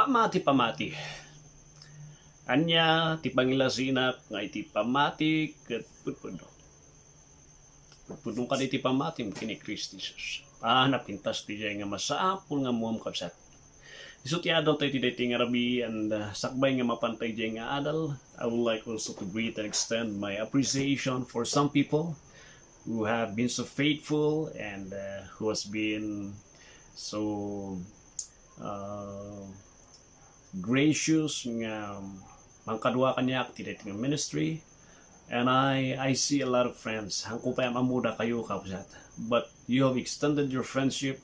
Pamati-pamati. Anya ti pangilasinak nga iti pamati ket pudpudno. Pudpudno ka iti pamati kini Kristi Jesus. Napintas ti jay nga masaapol nga muam kapsat. Isu ti adal tayo ti dayti nga rabi and sakbay nga mapantay jay nga adal. I would like also to greet and extend my appreciation for some people who have been so faithful and who has been so gracious nga mangkadwa kanya ti dating ministry, and I see a lot of friends hangko pa mamuda kayo kapsat, but you have extended your friendship.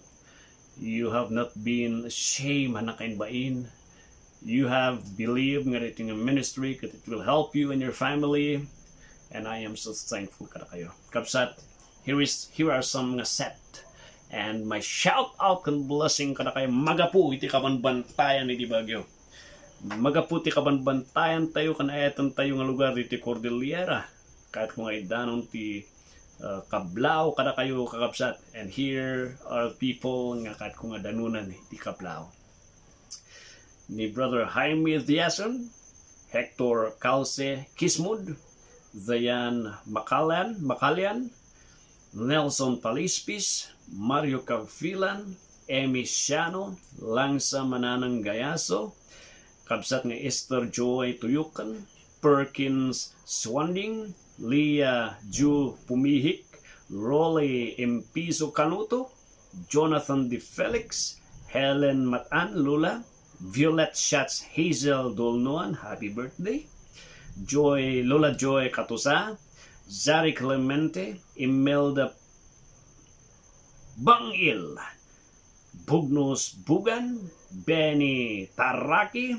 You have not been ashamed hanakainbain. You have believed nga dating ministry that it will help you and your family, and I am so thankful kada kayo kapsat. Here are some nga set and my shout out and blessing kada kayo magapu iti kabanbantayan iti Bagyo. Magaputi kabanbantayan tayo kanayatan tayo nga lugar dito Cordillera kahit kung ay danon ti Kablao kada kayo kakapsat, and here are people nga kahit kung danunan ti Kablao ni Brother Jaime Diazon, Hector Calce Kismud, Zayan Macalian, Nelson Palispis, Mario Cavilan, Emi Siano, Langsa Mananang Gayaso, kapsat nga Esther Joy Tuyukan, Perkins Swanding, Leah Ju Pumihik, Rolly Empiso Canuto, Jonathan De Felix, Helen Matan Lula, Violet Schatz Hazel Dolnoan, happy birthday, Lola Joy Katusa, Zari Clemente, Imelda Bangil, Bugnos Bugan, Benny Taraki,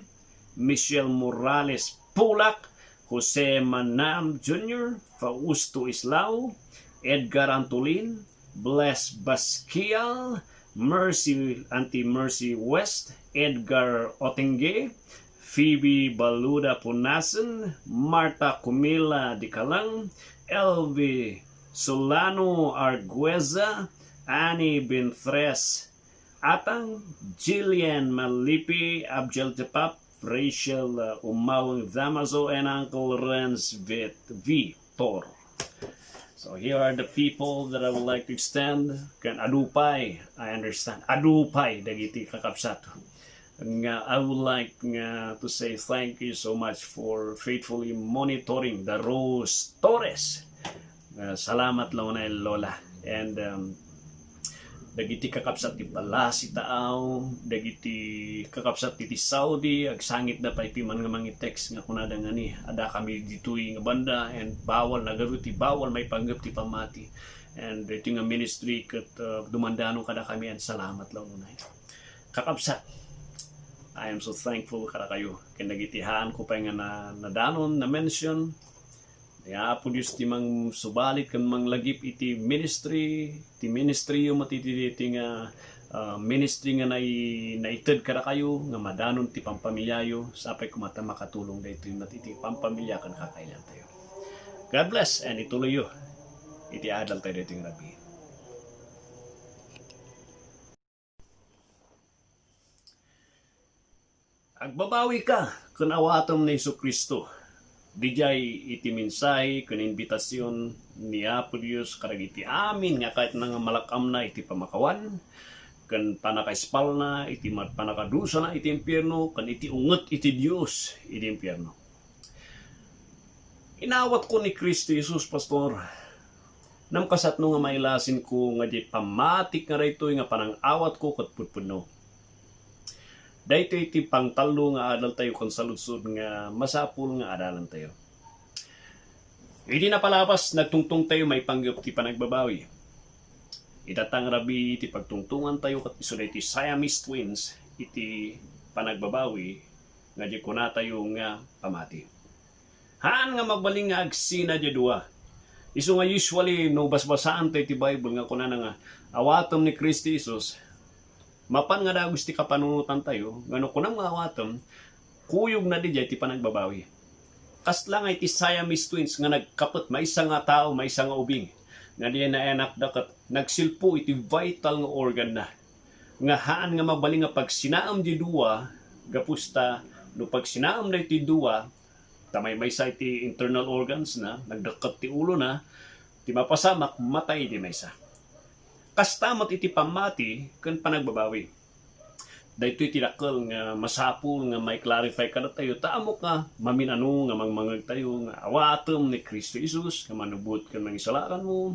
Michelle Morales Pulak, Jose Manam Jr., Fausto Islao, Edgar Antolin, Bless Basquial, Auntie Mercy West, Edgar Otenge, Phoebe Baluda Punasan, Marta Cumila Dicalang, Elvi Solano Argueza, Annie Bintres Atang, Jillian Malipi, Abjel Tepap, Rachel Umawang Damaso, and Uncle Renz Vitor. So here are the people that I would like to extend. Kan adupay, I understand. Adupay dagiti kakapsat. Nga I would like to say thank you so much for faithfully monitoring the Rose Torres. Salamat launa Lola. And dagiti kakapsat ti Palasi Taaw, dagiti kakapsat ti Saudi, agsangit na pa ipiman nga mangi text nga kunada nga ni ada kami ditoy nga banda, and bawal nagaruti bawal may panggap ti pamati, and iti nga ministry ket dumandano kada kami, and salamat lang unay kakapsat. I am so thankful kada kayo ken dagitihan ko pa nga nadanon na mention ya po Diyos ti mang subalit kan mang lagip iti ministry yung matititi nga ministry nga naited kada kayo nga madanon ti pampamilyayo sapay kumata makatulong dayto yung matiti pampamilya kan kakailan tayo. God bless, and ituloy yo iti adal tayo dito yung rabi. Agbabawi ka kun awatom ni Jesucristo. Dijay iti minsay kun invitasyon ni Apo Dios karagiti amin nga kahit nga malakam na iti pamakawan, kan panakaispal na iti panakadusa na iti impyerno, kan iti unget iti Dios iti impyerno. Inawat ko ni Kristo Jesus, pastor. Namkasat no nga mailasin ko nga di pamatik nga rayto nga panangawat ko ket pudpudno. Dahito iti pangtalo nga adal tayo kung saludsod nga masapul nga adalan tayo. Iti napalapas, nagtungtong tayo may panggap ti panagbabawi. Itatang rabi iti pagtungtungan tayo kat iso iti Siamese twins iti panagbabawi nga di kuna tayo nga pamati. Haan nga magbaling nga agsina di dua. Iso nga usually no basbasaan tayo iti Bible nga kuna nga awatom ni Kristi Jesus. Mapan nga da gusti kapanunutan tayo, ngano kunang maawatom, kuyog na di ti panagbabawi. Kasla nga iti Siamese twins nga nagkapot, may isa nga tao, may isa nga ubing. Nga di na enak dakat, nagsilpo iti vital nga organ na. Nga haan nga mabaling nga pag sinaam di duwa, gapusta no pag sinaam na iti duwa tamay may sa iti internal organs na nagdakat ti ulo na ti mapasamak matay di maysa. Kastamot iti pamati ken panagbabawi. Daytoy tinakkel nga masapul nga may clarify kada tayo taamok nga maminano nga mangmangag tayo nga awatem ni Kristo Jesus nga manubot ken mangisalakan mo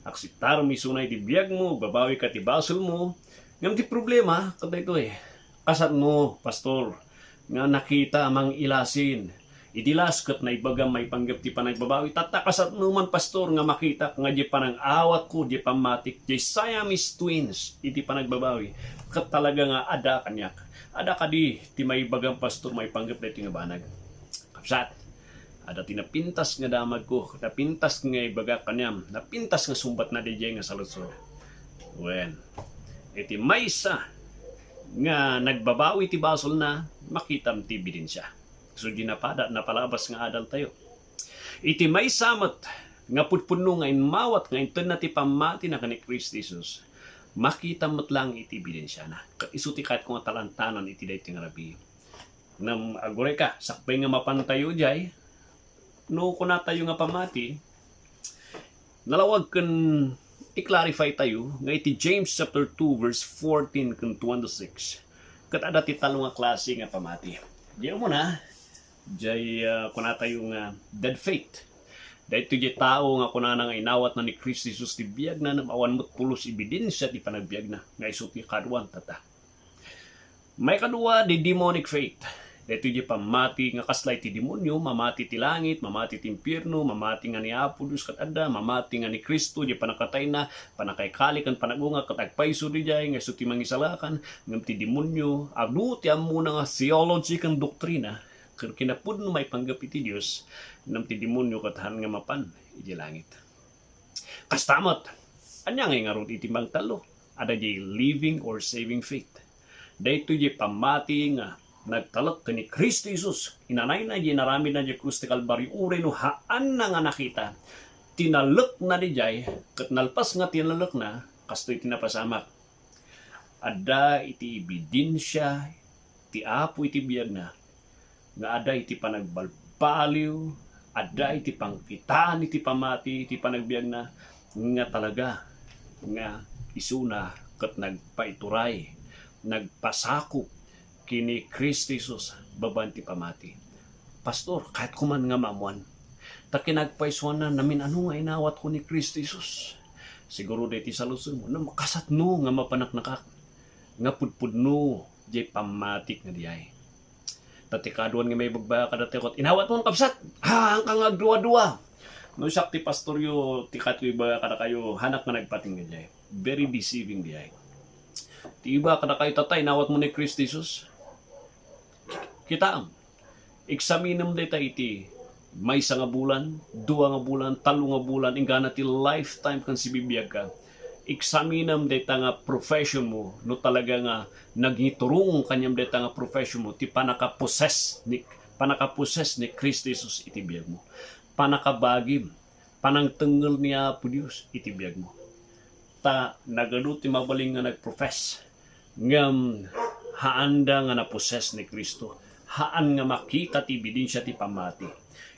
akseptar mi sunay ti biyag mo babawi ka ti basol mo ngam ti problema kada ito kasat mo pastor nga nakita amang ilasin idilas ket na ibagam may panggap ti panagbabawi tatakasat mo man pastor nga makita nga di panang awat ko di pamatik di Siamese twins iti panagbabawi ket talaga nga ada kanyak ada kadi ti may bagam pastor may panggap daytoy nga banag kapsat ada ti napintas nga damag ko napintas nga ibaga kanyam napintas nga sumbat na DJ nga saludsod wen iti maysa nga nagbabawi ti basol na makitam ti bidensya. So ginapada napalabas nga adal tayo. Iti may samat nga putpuno nga inmawat nga inton na ti pamati na kani Kristo Jesus. Makita mo't lang iti ebidensya na. Isuti kahit kung talantanan iti dahi nga rabi. Nam agure ka, sakpay nga mapantayo jay, no kuna tayo nga pamati, nalawag kan i-clarify tayo nga iti James chapter 2 verse 14 kan 26. Kat ada ti talo nga klase nga pamati. Diyan mo na, jay kuna tayo nga dead faith. Dahil ito tao nga kuna nga inawat na ni Kristo Jesus ti biyag na namawan mo't pulos ebidensya ti panagbiag na nga iso ti kaduan tata. May kadua di demonic faith. Dahil ito pamati nga kaslay ti demonyo, mamati ti langit, mamati ti impyerno, mamati nga ni Apo Diyos kat adda, mamati nga ni Kristo, di panakatay na, panakaykalikan, panagunga, katagpaiso di jay, nga iso ti mangisalakan, ngam ti demonyo, agdo ti amuna nga theology kang doktrina, kung kinapud no may panggap iti Diyos, ngam ti demonyo katahan nga mapan, iti langit. Kastamot, anya nga nga iti magtalo, ada jay living or saving faith. Dahito jay pamati nga, nagtalak ka ni Kristo Jesus. Inanay na di narami na di krus ti Kalbaryo ure no haan na nga nakita. Tinalak na di jay, kat nalpas nga tinalak na, kasto'y tinapasamak. Ada iti ebidensya, ti Apo iti biyag na, nga ada iti panagbalbaliw, ada iti pangkitaan iti pamati, iti panagbiag na, nga talaga, nga isuna, kat nagpaituray, nagpasakop, kini Kristo Jesus babanti pamati. Pastor, kahit kuman nga mamuan, ta kinagpaisuan na namin ano nga inawat ko ni Kristo Jesus. Siguro deti sa lusod mo, na makasat no nga mapanaknakak, nga pudpudno, jay pamatik nga diyay. Tatikaduan nga may bagba kada tekot, inawat mo ang kapsat, hanggang agdua-dua. No siyak ti pastoryo, tikat ko iba kada kayo, hanak nga nagpating nga diyay. Very deceiving diyay. Ti iba kada kayo tatay, inawat mo ni Kristo Jesus. Kita examinem data iti may isa nga bulan, dua nga bulan, talo nga bulan, ingana ti lifetime kan si bibiyag ka. Examinem data nga profession mo, no talaga nga naghiturong kanyang data nga profession mo, ti panakaposes ni Kristo Jesus iti biyag mo. Panakabagim, panangtengel niya po Diyos iti biyag mo. Ta nagano ti mabaling nga nagprofess, ngam haanda nga naposes ni Kristo. Haan nga makita ti ebidensya ti pamati.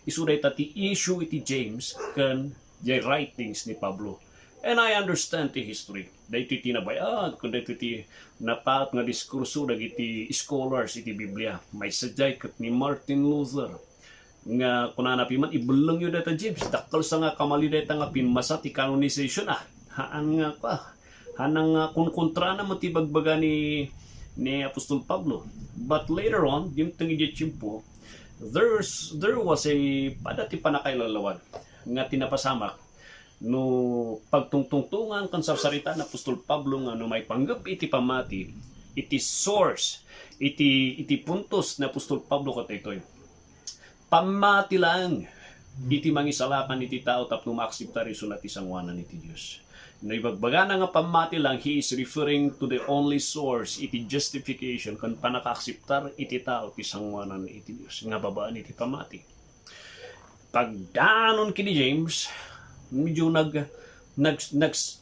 Isuday ta ti issue iti James kan jay writings ni Pablo. And I understand ti history. Dahito tinabayad kung dahito ti napat nga diskurso dagiti scholars iti Biblia. May sadyay kat ni Martin Luther nga kunanapi man ibulang yun data James. Dakal sa nga kamali data nga pinmasa ti canonization Haan nga pa. Hanang nga kunkontra na matibagbaga ni Apostol Pablo. But later on, yung tangidya tiyempo, there was a padati panakailalawag nga tinapasamak no pagtungtungtungan kan sa sarita na Apostol Pablo nga no may panggap iti pamati, iti source, iti puntos na Apostol Pablo kataytoy. Pamati lang iti mangisalakan iti tao tapno maakseptar iso na ti sangwanan iti Dios. No ibagbaga na nga pamati lang, he is referring to the only source, iti justification, kan panakaakseptar iti tao, ti sangwanan iti Diyos, nga babaan iti pamati. Pagdanon kini James, medyo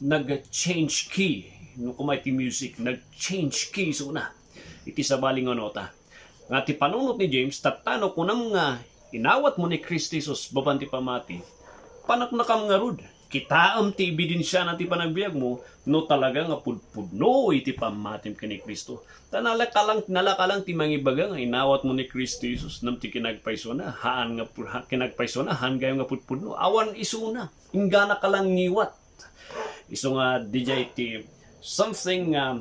nag-change key, no kumay ti music, nag-change key so na, iti sabaling nota. Nga ti panunot ni James, tatano kunam nga inawat mo ni Kristo Jesus baban ti pamati. Panak na kam nga rod. Kitaam ti ebidensya na ti panagbiag mo, no talaga nga pudpudno iti pamatim ka ni Kristo. Nalakalang ti mangibaga nga inawat mo ni Kristo Jesus nam ti kinagpaiso na, haan nga kinagpaiso na, haan gayo nga pudpudno. Awan iso na, ingana ka lang ngiwat. Iso nga DJ ti something nga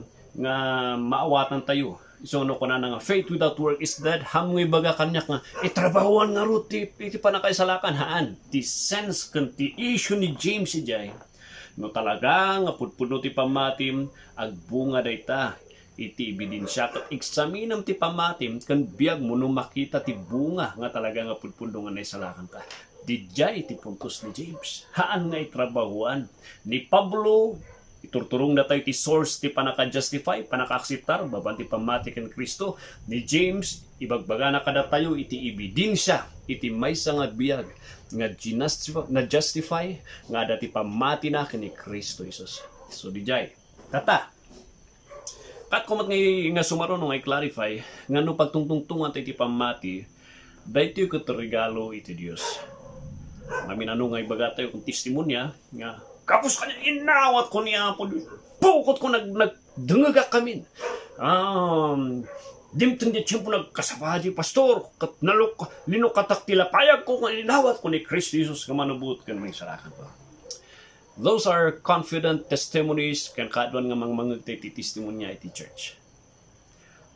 maawatan tayo. So no kuna nga faith without work is dead. Hamngoy baga kanyak nga itrabahuan nga ro ti panakaisalakan haan. Ti sense kan ti issue ni James ijay. No talaga nga pudpudno ti pamatim agbunga dayta. Iti ebidensya ket eksaminam ti pamatim kan biag mo no makita ti bunga nga talaga nga pudpudno nga naisalakan ka. Dijay ti puntos ni James. Haan nga itrabahuan ni Pablo. Iturturong na tayo ti source ti panaka-justify, panaka-akseptar, baban ti pamati ken Kristo. Ni James, ibagbaga na kada tayo iti ebidensya, iti maysa nga biag, nga justify, nga dati pamati na ken ni Kristo Jesus. So dijay, tata, kat kumat nga sumaron nga i-clarify, nga no pagtungtungtungan tayo iti pamati, dahito yung katarigalo iti Diyos. Namin ano nga ibaga tayo kung testimonya, nga kapos kanya inawat ko niya po. Pukot ko nagdungaga kami. Dimtang di tiyempo nagkasabadi, pastor. Kat linukatak tilapayag ko. Inawat ko ni Christ Jesus. Kamanubot ka naman salakan pa. Those are confident testimonies. Kan kaadwan nga mga testimony iti church.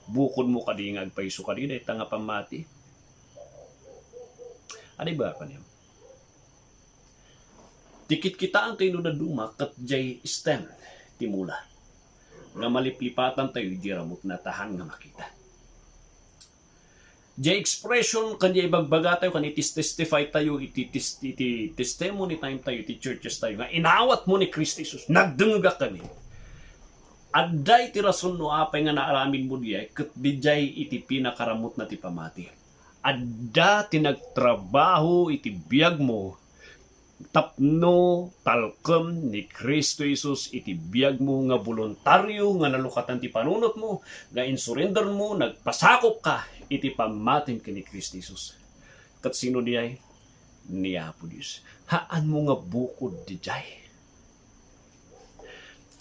Bukod mo kadi nga agpaiso kadi. Dahil tanga pamati. Ano ba pa niya? Dikit kita ang tayo na duma kat jay stem timula. Nga maliplipatan tayo di ramot na tahan nga makita. Jay expression kanya ibagbaga tayo kan testify tayo iti testimony time tayo iti churches tayo nga inawat mo ni Kristo Jesus nagdunga kami. Adday ti rason no apay nga naaramin mo diay ket dijay iti pinakaramot na ti pamati. Adda ti nagtrabaho iti biag mo tapno talkem ni Kristo Jesus iti biag mo nga voluntaryo nga nalukatan ti panunot mo nga insurrender mo nagpasakop ka iti pamatim ken ni Kristo Jesus. Kat sino diay? Ni Apo Dios. Haan mo nga bukod dijay.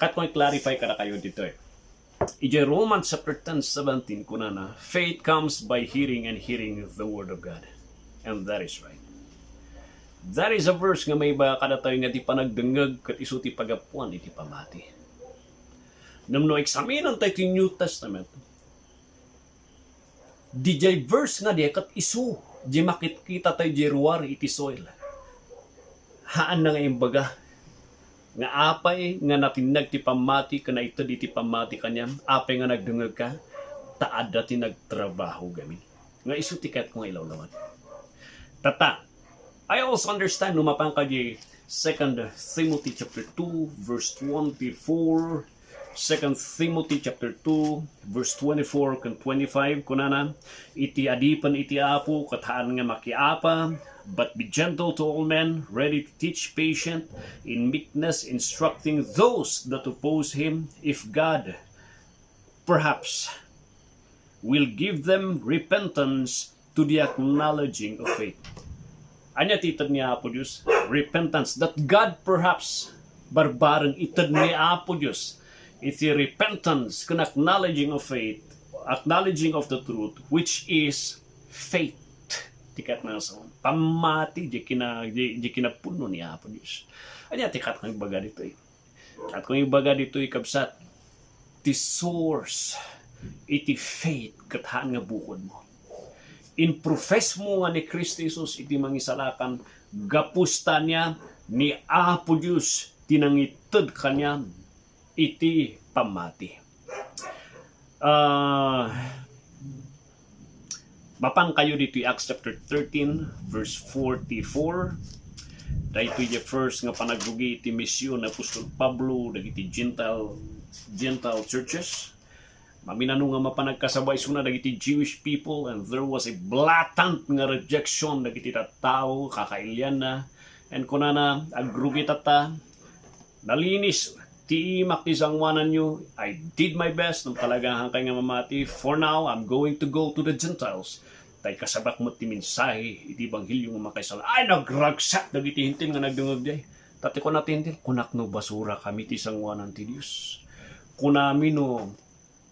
Kat ko i-clarify kada kayo dito Ije Romans chapter 10:17 kunana, faith comes by hearing and hearing the word of God. And that is right. That is a verse nga may ba kada tayo nga di panagdengeg ket isu ti pagapuan iti pamati. Namno eksaminan tayo ti New Testament. Dijay verse nga di ket isu di makita tayo di ruar iti soil. Haan na nga imbaga nga apay nga natinag ti pamati kana ito di ti pamati kanya apay nga nagdengeg ka taad ti nagtrabaho gamin. Nga isu ti ket kung ilawlawan. Tata I also understand lumapang ka di 2 Timothy chapter 2 verse 24, 2 Timothy chapter 2 verse 24 kan 25 kunana iti adipan iti Apo kathaan nga makiapa but be gentle to all men ready to teach patient in meekness instructing those that oppose him if God perhaps will give them repentance to the acknowledging of faith. Anya titad ni Apo Diyos, repentance, that God perhaps, barbarang itad ni Apo Diyos, iti repentance, kan acknowledging of faith, acknowledging of the truth, which is faith. Tikat na sa pamati, di kinapuno ni Apo Diyos. Anya tikat kang ibaga dito At kung ibaga dito kabsat, ti source, iti faith, kathaan nga bukod mo. In-profess mo nga ni Kristo Jesus iti mangisalakan gapusta niya ni Apo Diyos tinangitid kanya iti pamati. Mapang kayo dito Acts chapter 13 verse 44. Dahito yung first nga panagrugi iti misyon na Apostol Pablo dagiti Gentile churches. Maminano nga mapanagkasabay suna dagiti Jewish people and there was a blatant nga rejection dagiti tao kakailyan na and kunana agrugi tata nalinis Ti makisangwanan nyo, I did my best nung talagang hangkay nga mamati. For now, I'm going to go to the Gentiles. Tay kasabak mo ti mensahe, iti banghilyo nga makaisala. Ay, nagragsak, dagiti hintin nga nagdungog day. Tati ko natin din, kunak no basura kami ti sangwanan ti Diyos. Kunami no,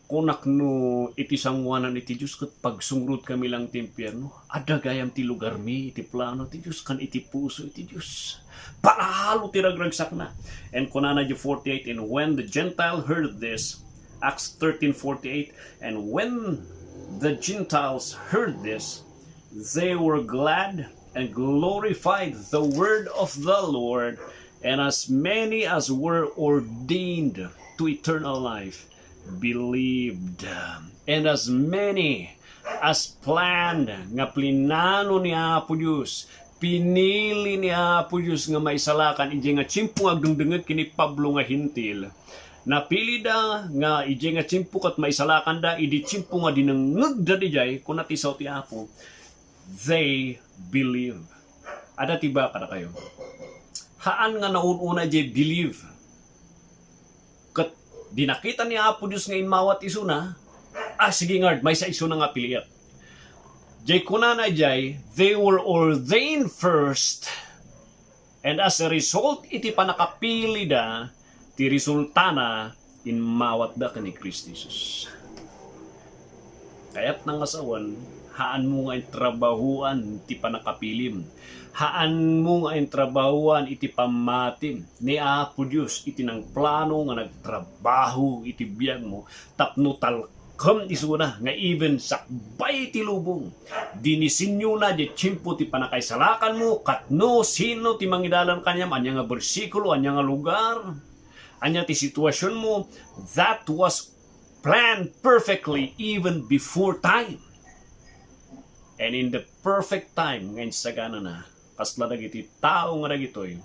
kunak no iti sangwanan iti Diyos kat pagsungrut kami lang ti impyerno. Adagayam ti lugar mi, iti plano ti Diyos, kan iti puso iti Diyos. Panahalo ti ragragsak na. And kunana di 48, and when the Gentile heard this, Acts 13:48, and when the Gentiles heard this, they were glad and glorified the word of the Lord, and as many as were ordained to eternal life believed. And as many as planned nga plinano ni Apo Diyos, pinili ni Apo Diyos nga maisalakan, iji nga tsimpo agdungdungag kini Pablo nga hintil. Napili da nga iji nga tsimpo kat maisalakan da, idi tsimpo nga dinangag da dijay, kung natisaw ti Apo, they believe. Ada tiba kada kayo? Haan nga naununa jay believe. Kat dinakita ni Apo Diyos nga inmawat isuna, sige ngard, may sa isuna nga piliyak. Jay kunana jay, they were ordained first, and as a result, iti pa nakapili da, ti resultana, inmawat da ka ni Kristo Jesus. Kaya't nang asawan, haan mo nga yung trabahuan, iti pa nakapilim. Haan mo nga yung trabahuan, iti pamatim. Ni Apo Diyos, iti ng plano nga nagtrabaho, iti biyag mo, tapno talkam isuna, nga even sakbay ti lubong. Dinisinyo na, di tsimpo ti panakaisalakan mo, katno, sino ti mangidalan kanyam, anya nga bersikulo, anya nga lugar, anya ti sitwasyon mo, that was planned perfectly even before time. And in the perfect time, ngayon sagana na, kasla dagiti tao nga dagitoy,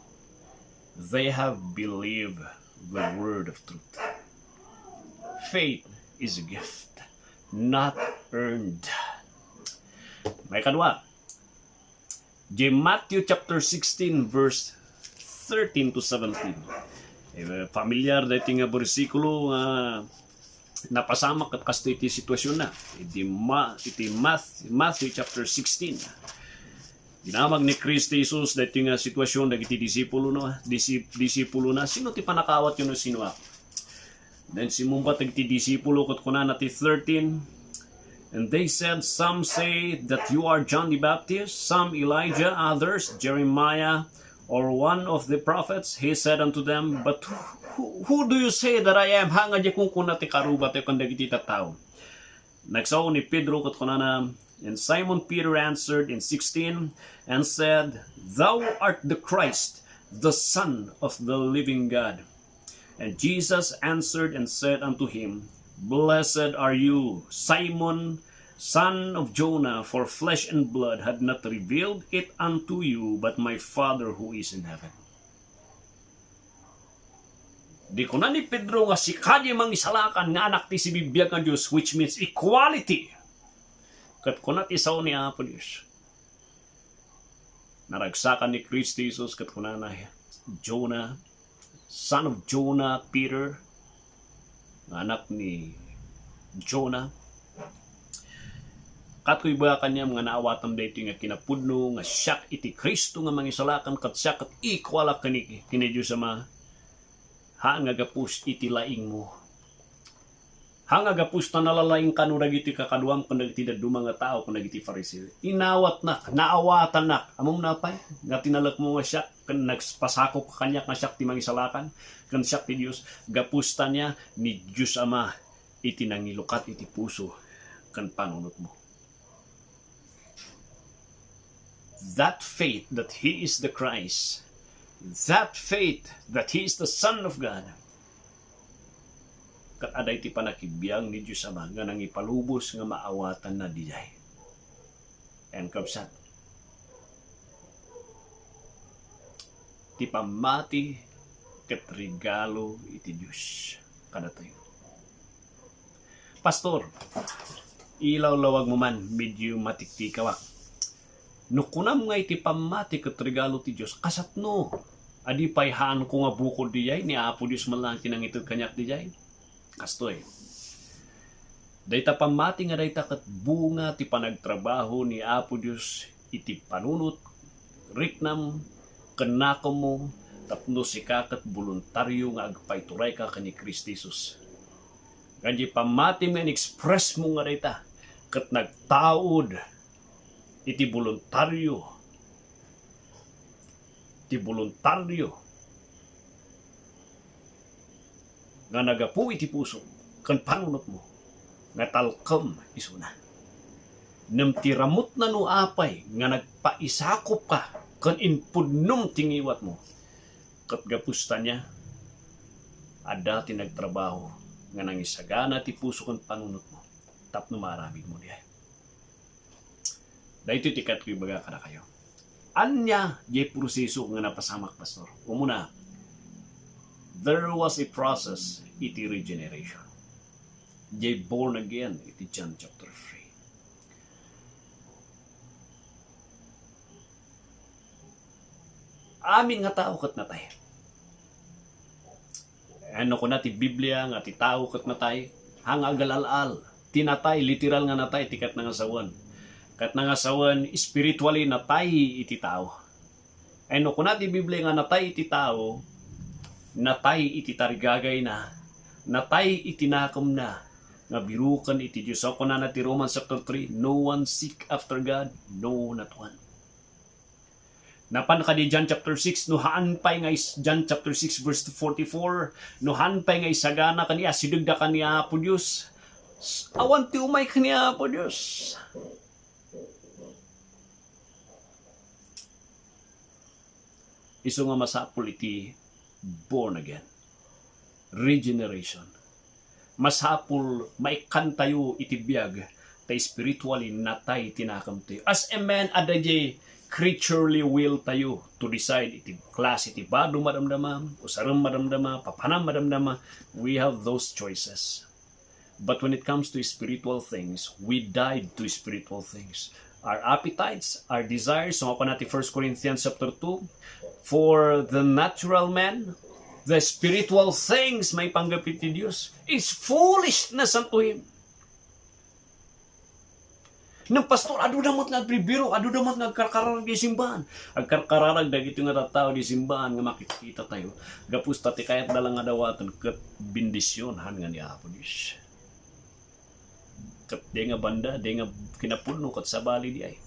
they have believed the word of truth. Faith is a gift, not earned. May kadwa, Matthew chapter 16 verse 13 to 17. Familiar dati nga bersikulo nga napasamak at kasto iti sitwasyon na. Iti Matthew chapter 16. Dinamag ni Kristo Jesus dati nga sitwasyon dagiti disipulo na. Sino ti panakawat yun o sino ako? Then simumbat dagiti disipulo kat kunana ti 13. And they said, some say that you are John the Baptist, some Elijah, others Jeremiah, or one of the prophets. He said unto them, but who do you say that I am? Hanga di kung kunati karubat ay kandagiti tataw. Nagsaw ni Pedro kat kunana, and Simon Peter answered in 16 and said, thou art the Christ, the Son of the living God. And Jesus answered and said unto him, blessed are you, Simon, son of Jonah, for flesh and blood had not revealed it unto you, but my Father who is in heaven. Di ko na ni Pedro nga si kanya mang isalakan nga anak ti si bibiyag ng Diyos, which means equality. Kat kunat isaw ni Apo Diyos. Naragsakan ni Kristo Jesus kat kunana Jonah, son of Jonah, Peter, anak ni Jonah. Katoy ba kanya mga naawatan dito nga kinapudno nga siyak iti Kristo nga mangisalakan kat siya kat equal kini Diyos ama. Nga gapus iti laing mo. Nga gapus na nalalaing kanu dagiti kakaduam kung dagiti daduma nga tao kung dagiti Fariseo. Inawat nak, naawatan nak. Amom napay, nga tinalak mo nga siyak, kan nagpasakop kanya nga siyak ti mangisalakan, kan siyak ti Diyos, gapusta niya ni Diyos ama iti nangilukat iti puso kan panunot mo. That faith that He is the Christ, that faith that He is the Son of God, kat aday ti panakibiyang ni Diyos ama nga nangipalubos nga maawatan na dijay. And kapsat, ti pamati kat regalo iti Diyos kada tayo. Pastor, ilaw-lawag mo man medyo matiktikawa. No kunam nga iti pamati kat regalo ti Diyos, kasat no, Adi payhaan ko nga bukod dijay, ni Apo Diyos man lang kinangitod kanyak dijay. Kastoy. Dayta pamati nga dayta kat bunga ti panagtrabaho ni Apo Diyos iti panunot, riknam, kanako mo, tapno si kakat voluntaryo nga agpayturay ka kani Kristi Jesus. Ganji pamati nga express mo nga dayta kat nagtaod iti voluntaryo nga nagapu iti puso kan panunot mo nga talkom isuna namtiramot na no apay nga nagpaisakop ka kan inpudnom tingiwat mo kat gapusta niya ada ti nagtrabaho nga nangisagana ti puso kan panunot mo tapno maramig mo diay. Dahito tikat ko ibaga kada kayo. Anya jay proseso nga napasamak, pastor? Umuna, there was a process iti regeneration. Jay born again iti John chapter 3. Amin nga tao kat natay. Ano ko na ti Biblia nga ti tao kat natay, hang agalal-al, tinatay, literal nga natay, tikat na nga sawan. Kat nga sawan, spiritually natay iti tao. Ano ko na ti Biblia nga natay iti tao, natay iti tarigagay na, natay iti nakom na, nga birukan iti Diyos. Ako na ti Romans chapter 3, no one seek after God, no not one. Napan ka di John chapter 6, nuhaan pa'y nga John chapter 6 verse 44, nuhaan pa'y nga isagana kaniya, sidugda kaniya po Diyos. Awan ti umay kaniya po Diyos. Iso nga masapul iti born again. Regeneration. Masapul maikan tayo iti biyag, tay spiritually natay tinakam tayo. As a man, adajay, creaturely will tayo to decide iti klase iti bado madamdama, usaram madamdama, papanam madamdama. We have those choices. But when it comes to spiritual things, we died to spiritual things. Our appetites, our desires, so ako natin 1 Corinthians chapter 2, for the natural man, the spiritual things may panggapit ni Diyos is foolishness unto him. Nang pastor, adu damat nagpribiro, adu damat nagkarkararag di simbahan. Agkarkararag dagito nga tao di simbahan nga makikita tayo. Gapus tati kayat dalang nga dawatan kat bindisyon han nga ni Apo Diyos. Kat di nga banda, di nga kinapuno kat sa bali di ay.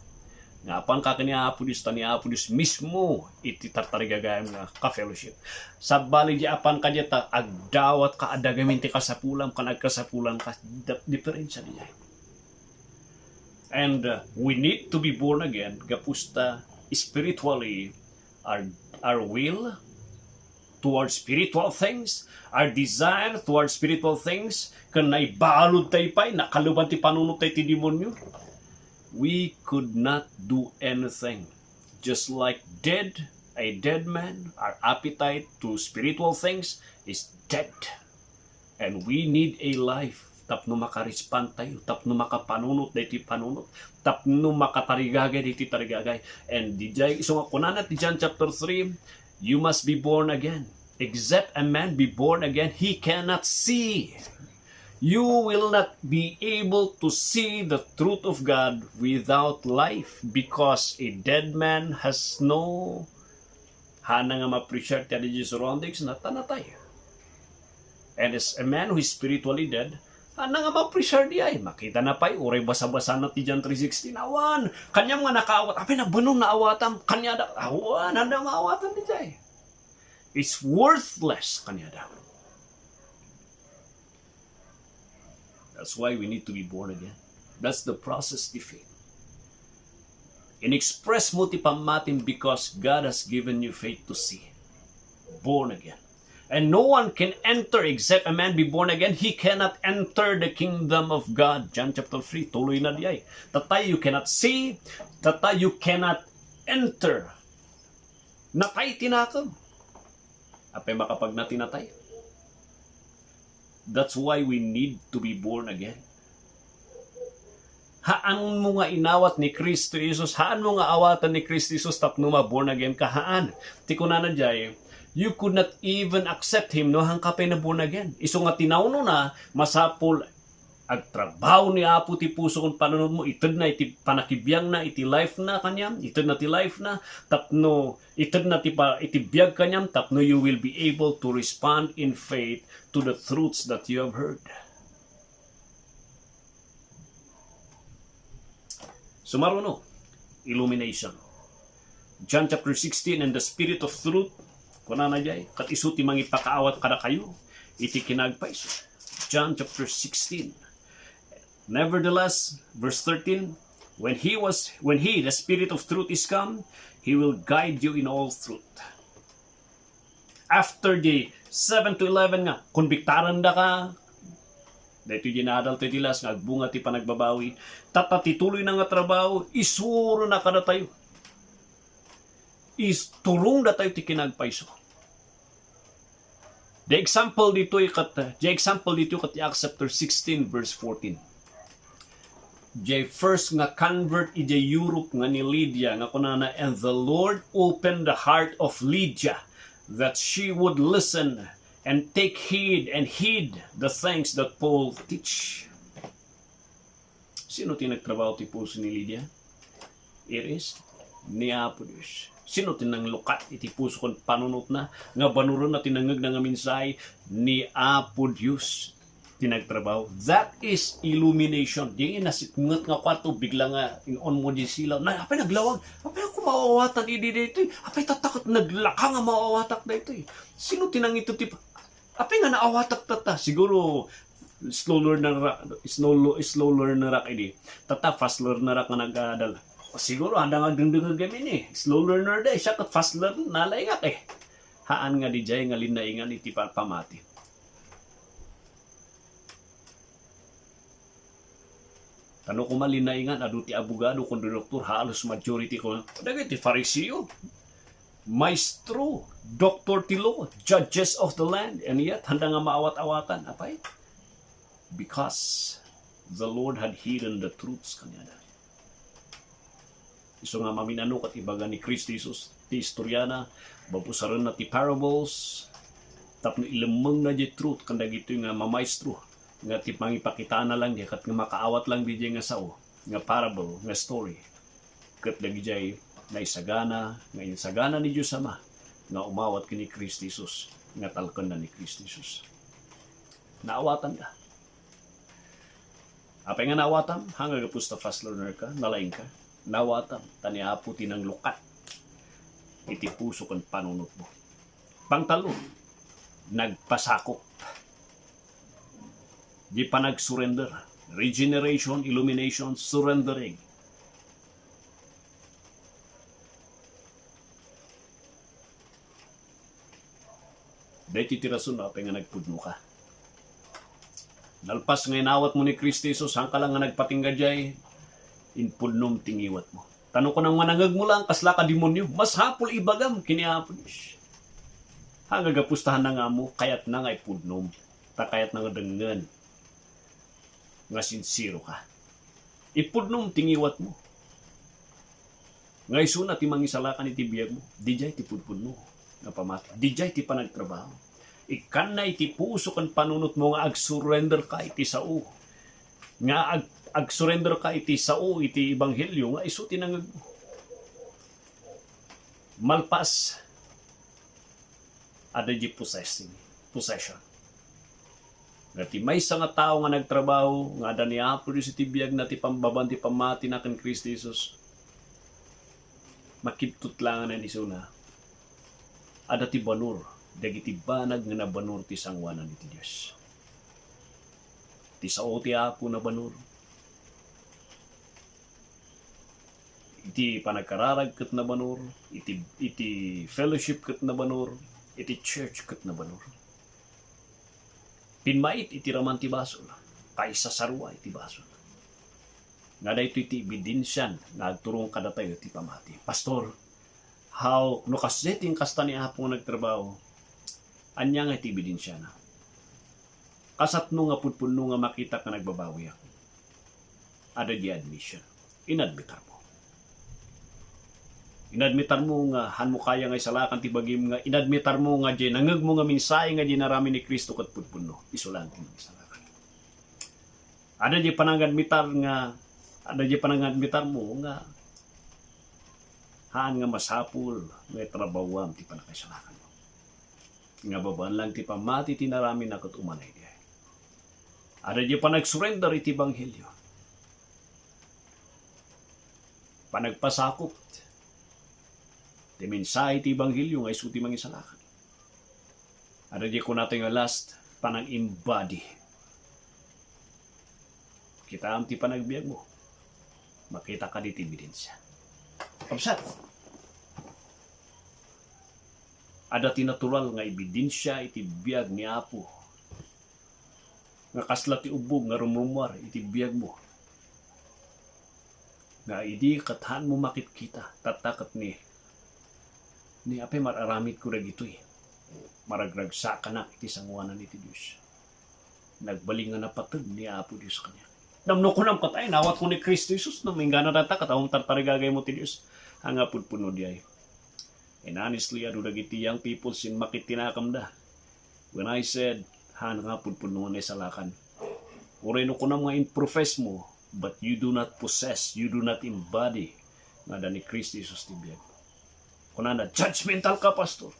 Nga apang ka ni Apo Diyos, tani Apo Diyos mismo iti tatarigagayam nga ka-fellowship. Sa bali di apang ka diyata, agdawat ka adagamin ti kasapulam, kan agkasapulam ka, diferensya di ay. And we need to be born again, gapusta spiritually, our will towards spiritual things, our desire towards spiritual things, kan naibalod tayo pa'y, nakaluban ti panunod tayo ti demonyo. We could not do anything. Just like a dead man, our appetite to spiritual things is dead. And we need a life. Tapno makarispan tayo, tapno makapanunot diti panunot, tapno makatarigagay diti tarigagay. And dijay iso nga kunanat di John chapter 3, you must be born again. Except a man be born again, he cannot see. You will not be able to see the truth of God without life, because a dead man has no hana nga ma-appreciate ti di surroundings na tanatay. And as a man who is spiritually dead, nga ma-appreciate di ay, makita na pa'y, uray basa-basa na ti John 3:16, awan, kanya mga nakaawat, apay nagbanong na awatan, kanya da, awan, handa maawatan di jay. It's worthless, kanya da. That's why we need to be born again. That's the process ti faith. In-express mo ti pamatin because God has given you faith to see. Born again. And no one can enter except a man be born again. He cannot enter the kingdom of God. John chapter 3, tuloy na diay. Tatay, you cannot see. Tatay, you cannot enter. Natay tinakam. Apay makapag natinatay. That's why we need to be born again. Haan mo nga inawat ni Kristo Jesus, haan mo nga awatan ni Kristo Jesus tapno ma born again ka, haan. Ti kunana jay, You could not even accept him no hangkapay na born again. Iso nga tinawno na masapol ag trabaho ni Apo ti puso kung panunod mo, ited na iti panakibiyang na iti life na kanyam, ited na ti life na, tapno ited na iti biyag kanyam, tapno you will be able to respond in faith to the truths that you have heard. Sumaruno, illumination. John chapter 16, and the spirit of truth, kunana jay, kat isu ti mangipakaawat kada kayo, iti kinagpaiso. John chapter 16. Nevertheless, verse 13, when he, the Spirit of truth is come, he will guide you in all truth. After the 7 to 11 nga, konbiktaran da ka, dahito ginadal tayo tilas, nagbunga ti panagbabawi, tatatituloy na nga trabaho, isuro na kada tayo. Isturong da tayo ti kinagpaiso. The example dito kat Acts chapter 16 verse 14. Jay first nga convert ije Europe nga ni Lydia nga kunana, and the Lord opened the heart of Lydia that she would listen and take heed and heed the things that Paul teach. Sino tinagtrabaho ti puso ni Lydia? It is ni Apo Diyos. Sino tinang lukat iti puso kon panunot na nga banuron na tinangag na nga minsay ni Apo Diyos tinagtrabaho. That is illumination. Di nasikngat nga kwarto bigla nga on mo di sila. Na apay naglawag. Apay ako maawatan idi dito. Apay tatakot naglaka nga maawatak dito. Sino tinang ito tip? Apay nga naawatak tata. Siguro slow learner rak idi. Tata fast learner nga nagadal. Siguro handa nga dengdeng gamin slow learner day siya kat fast learner nalay nga haan nga di jay nga linaingan iti pamati. Kano ko malinaingan, adu ti abogado, kundi doktor, halos majority ko. Dagay ti Fariseo, maestro, doctor ti law, judges of the land, and yet, handa nga maawat-awatan. Apay? Because the Lord had hidden the truths kanya. Iso nga maminano kat ibaga ni Kristo Jesus, ti istoryana, bapusaran na ti parables, tapno ilamang na di truth, kanda gito nga mamaestro, nga ti mangipakita na lang di kat nga makaawat lang di nga sao nga parable nga story kat dagijay na isagana nga insagana ni Dios Ama nga umawat kini Kristo Jesus nga talken na ni Kristo Jesus. Naawatan ka. Apay nga naawatan hanga gapus ta fast learner ka nalaing ka naawatan tani Apo tinang lukat iti puso kan panunot mo. Pangtalo nagpasakop. Di pa nag-surrender. Regeneration, illumination, surrendering. Dahil titirason na nga nagpudno ka. Nalpas nga inawat mo ni Kristo Jesus, hang ka lang nga nagpatinggajay, inpudnom tingiwat mo. Tanong ko nang manangag mo lang, kasla ka demonyo, mas hapol ibagam, kiniapos. Hang gagapustahan na nga mo, kayat na nga ipudnom. Takayat na nga dengen. Nga sincero ka. Ipudnom tingiwat mo. Nga iso na ti mangisalakan iti biyag mo. Dijay ti pudpud mo. Nga pamati. Dijay ti panagtrabaho. Ikan na iti puso kan panunot mo nga ag-surrender ka iti sao. Nga ag-surrender ka iti sao iti ebanghelyo nga iso tinangag mo. Malpas. Ada di possession. Ngati may sa nga tao nga nagtrabaho, nga da ni Apo Diyos iti biyag na ti pambaban ti pamati na kan Kristo Jesus. Makiptut lang na ni Suna. Ada ti banur, dagiti banag nga nabanur ti sangwanan iti Diyos. Ti sao ti Apo na banur. Iti panagkararag ket na banur, iti fellowship ket na banur, iti church ket na banur. Pinmait iti raman ti basol, kaysa sarwa iti basol. Nga da ito iti ebidensyan, nagturong kada tayo iti pamati. Pastor, how, no kaseting kasta ni Apo nagtrabaho, anya nga iti ebidensya na. Kasatno nga pudpuno nga makita ka nagbabawi ako. Ada di admission. Inadbitar mo. Inadmitar mo nga han mo kaya nga isalakan ti bagim nga inadmitar mo nga di nangeg mo nga mensahe nga di narami ni Kristo ket pudpunno isulan ti isalakan. Ada di panangadmitar mo nga haan nga masapul nga trabawam ti panakaisalakan mo. Nga babaan lang ti pamati ti narami na ket umanay di. Ada di panagsurrender iti Ebanghelyo. Panagpasakop ti mensahe ti Ebanghelyo nga isu ti mangisalakan. Ada di ko natin nga last panag-embody. Kita am ti panagbiag mo. Makita ka di ti ebidensya. Kapsat. Ada ti natural nga ebidensya iti biag ni Apo. Nga kasla ti ubog nga rumumwar iti biag mo. Nga idi kathan mo makit-kita tatakat ni apay mararamid ko rag ito'y. Maragragsa ka na iti sanguanan iti Diyos. Nagbaling nga napatag ni Apo Diyos kanya. Damno ko ng patay, nawat ko ni Kristo Jesus na may gana data katawang tartarigagay mo ti Diyos. Hanga pudpuno di ay. And honestly, adu dagiti young people sin makitinakam da. When I said, hanga pudpuno na salakan. Ureno ko na mga in-profess mo, but you do not possess, you do not embody nga da ni Kristo Jesus ti biyag. Kunana, judgmental ka, pastor.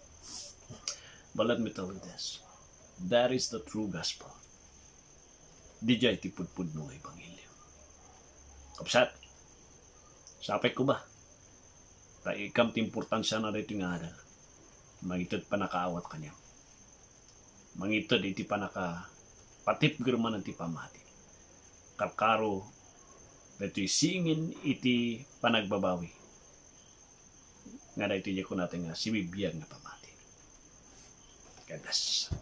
But let me tell you this. That is the true gospel. Di jay ti pudpud no Ebanghelyo. Kapsat, sapay ko ba? Ta ikam ti importansya na dito nga adal. Mangitod pa nakaawat kanya. Mangitod iti pa naka patip girman ti pamati. Karkaro dito singin iti panagbabawi. Nga dahil tiyak ko natin nga si bibiyag na pamati. God bless.